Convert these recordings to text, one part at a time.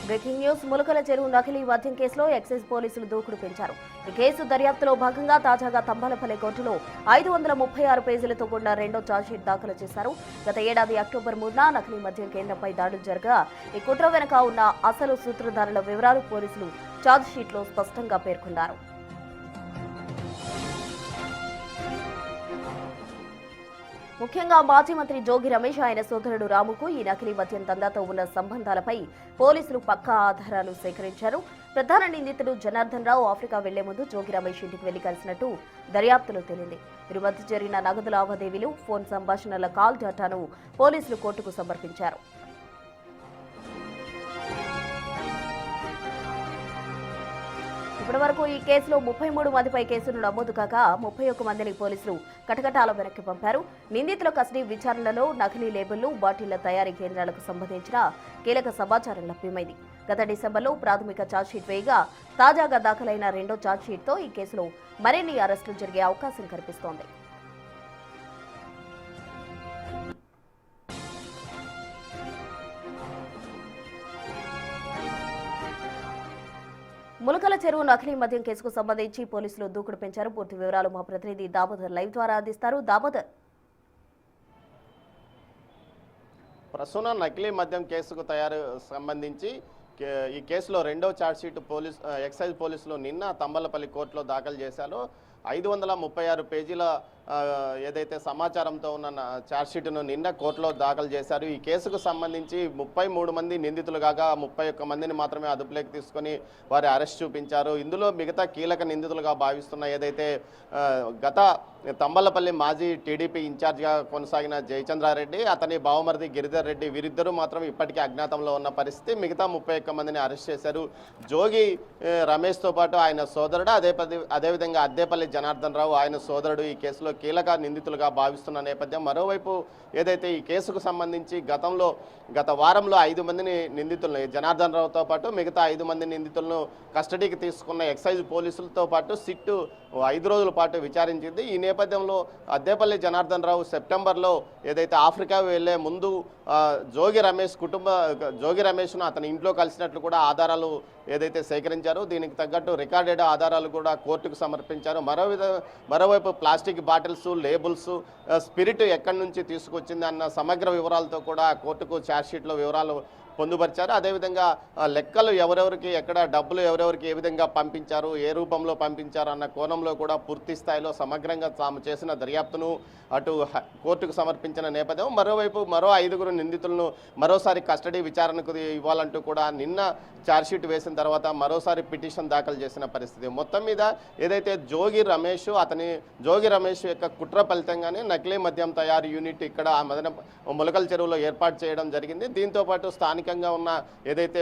Breaking news. ములకల చెరువు నకిలీ మద్యం కేసులో ఎక్సైజ్ పోలీసులు దూకుడు పెంచారు. ఈ కేసు దర్యాప్తులో భాగంగా తాజాగా తంబలపల్లి కోర్టులో 536 పేజీలతో కూడిన రెండో ఛార్జ్షీట్ దాఖలు చేశారు. గత ఏడాది అక్టోబర్ 3న నకిలీ మద్యం కేంద్రంపై దాడులు జరగగా ఈ కుట్ర వెనుక ఉన్న అసలు సూత్రధారుల వివరాలు పోలీసులు ఛార్జ్షీట్లో స్పష్టంగా పేర్కొన్నారు. ముఖ్యంగా మాజీ మంత్రి జోగి రమేష్, ఆయన సోదరుడు రాముకు ఈ నకిలీ మద్యం దందాతో ఉన్న సంబంధాలపై పోలీసులు పక్కా ఆధారాలు సేకరించారు. ప్రధాన నిందితుడు జనార్దన్ రావు ఆఫ్రికా వెళ్లే ముందు జోగి రమేష్ ఇంటికి వెళ్లి కలిసినట్టు దర్యాప్తులో తేలింది. వీరి మధ్య జరిగిన నగదు లావాదేవీలు, ఫోన్ సంభాషణల కాల్ డేటాను పోలీసులు కోర్టుకు సమర్పించారు. ఇప్పటి వరకు ఈ కేసులో 33 మందిపై కేసులు నమోదు కాగా 31 మందిని పోలీసులు కటకటాల వెనక్కి పంపారు. నిందితుల కస్టడీ విచారణలో నకిలీ లేబుళ్లు, బాటిళ్ల తయారీ కేంద్రాలకు సంబంధించిన కీలక సమాచారం లభ్యమైంది. గత డిసెంబర్లో ప్రాథమిక ఛార్జ్షీట్ వేయగా తాజాగా దాఖలైన రెండో ఛార్జ్షీట్తో ఈ కేసులో మరిన్ని అరెస్టులు జరిగే అవకాశం కనిపిస్తోంది. ములకల చెరువు నకిలీ మద్యం కేసుకు సంబంధించి పోలీసులు దూకుడు పెంచారు. పూర్తి వివరాలు మా ప్రతినిధి దామోదర్ లైవ్ ద్వారా అందిస్తారు. దామోదర్, ప్రస్తుతం నకిలీ మద్యం కేసుకు సంబంధించి ఈ కేసులో రెండో ఛార్జ్షీట్ ఎక్సైజ్ పోలీసులు నిన్న తంబలపల్లి కోర్టులో దాఖలు చేశారో 536 పేజీల ఏదైతే సమాచారంతో ఉన్న ఛార్జ్షీట్ను నిన్న కోర్టులో దాఖలు చేశారు. ఈ కేసుకు సంబంధించి 33 మంది నిందితులు కాగా 31 మందిని మాత్రమే అదుపులోకి తీసుకొని వారి అరెస్ట్ చూపించారు. ఇందులో మిగతా కీలక నిందితులుగా భావిస్తున్న ఏదైతే గత తంబలపల్లి మాజీ టీడీపీ ఇన్ఛార్జిగా కొనసాగిన జయచంద్రారెడ్డి, అతని బావమరిది గిరిధర్ రెడ్డి, వీరిద్దరూ మాత్రం ఇప్పటికీ అజ్ఞాతంలో ఉన్న పరిస్థితి. మిగతా 31 మందిని అరెస్ట్ చేశారు. జోగి రమేష్తో పాటు ఆయన సోదరుడు, అదేవిధంగా అద్దేపల్లి జనార్దన్ రావు ఆయన సోదరుడు ఈ కేసులో కీలక నిందితులుగా భావిస్తున్న నేపథ్యం. మరోవైపు ఏదైతే ఈ కేసుకు సంబంధించి గత వారంలో 5 మందిని నిందితులను, జనార్దన్ రావుతో పాటు మిగతా 5 మంది నిందితులను కస్టడీకి తీసుకున్న ఎక్సైజ్ పోలీసులతో పాటు సిట్టు 5 రోజుల పాటు విచారించింది. ఈ నేపథ్యంలో అద్దేపల్లి జనార్దన్ రావు సెప్టెంబర్లో ఏదైతే ఆఫ్రికా వెళ్లే ముందు జోగి రమేష్ను అతని ఇంట్లో కలిసినట్లు కూడా ఆధారాలు ఏదైతే సేకరించారో దీనికి తగ్గట్టు రికార్డెడ్ ఆధారాలు కూడా కోర్టుకు సమర్పించారు. మరోవైపు ప్లాస్టిక్ బాటిల్స్, లేబుల్స్, స్పిరిట్ ఎక్కడి నుంచి తీసుకొచ్చింది అన్న సమగ్ర వివరాలతో కూడా కోర్టుకు ఛార్జ్షీట్లో వివరాలు పొందుపరిచారు. అదేవిధంగా లెక్కలు ఎవరెవరికి ఎక్కడ డబ్బులు ఎవరెవరికి ఏ విధంగా పంపించారు, ఏ రూపంలో పంపించారు అన్న కోణంలో కూడా పూర్తి స్థాయిలో సమగ్రంగా తాము చేసిన దర్యాప్తును అటు కోర్టుకు సమర్పించిన నేపథ్యం. మరోవైపు మరో 5 నిందితులను మరోసారి కస్టడీ విచారణకు ఇవ్వాలంటూ కూడా నిన్న ఛార్జ్షీట్ వేసిన తర్వాత మరోసారి పిటిషన్ దాఖలు చేసిన పరిస్థితి. మొత్తం మీద ఏదైతే జోగి రమేష్ యొక్క కుట్ర ఫలితంగానే నకిలీ మద్యం తయారీ యూనిట్ ఇక్కడ ములకల చెరువులో ఏర్పాటు చేయడం జరిగింది. దీంతోపాటు స్థానికంగా ఉన్న ఏదైతే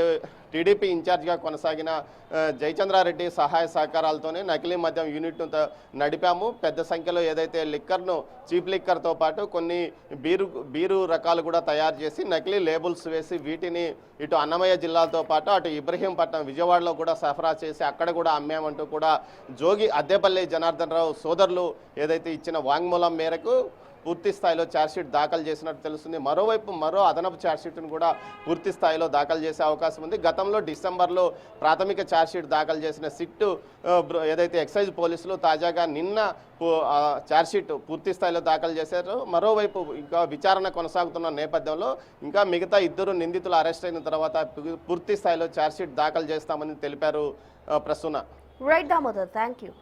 టీడీపీ ఇన్ఛార్జిగా కొనసాగిన జయచంద్రారెడ్డి సహాయ సహకారాలతోనే నకిలీ మద్యం యూనిట్ను నడిపాము. పెద్ద సంఖ్యలో ఏదైతే చీప్ లిక్కర్తో పాటు కొన్ని బీరు రకాలు కూడా తయారు చేసి నకిలీ లేబుల్స్ వేసి వీటిని ఇటు అన్నమయ్య జిల్లాతో పాటు అటు ఇబ్రహీంపట్నం, విజయవాడలో కూడా సరఫరా చేసి అక్కడ కూడా అమ్మామంటూ కూడా అద్దేపల్లి జనార్దన్ రావు సోదరులు ఏదైతే ఇచ్చిన వాంగ్మూలం మేరకు పూర్తి స్థాయిలో ఛార్జ్షీట్ దాఖలు చేసినట్టు తెలుస్తుంది. మరోవైపు మరో అదనపు ఛార్జ్షీట్ను కూడా పూర్తి స్థాయిలో దాఖలు చేసే అవకాశం ఉంది. గతంలో డిసెంబర్లో ప్రాథమిక ఛార్జ్షీట్ దాఖలు చేసిన సిట్టు ఏదైతే ఎక్సైజ్ పోలీసులు తాజాగా నిన్న ఛార్జ్షీట్ పూర్తి స్థాయిలో దాఖలు చేశారు. మరోవైపు ఇంకా విచారణ కొనసాగుతున్న నేపథ్యంలో ఇంకా మిగతా 2 నిందితులు అరెస్ట్ అయిన తర్వాత పూర్తి స్థాయిలో ఛార్జ్షీట్ దాఖలు చేస్తామని తెలిపారు. Prasuna. Right Damodar, thank you.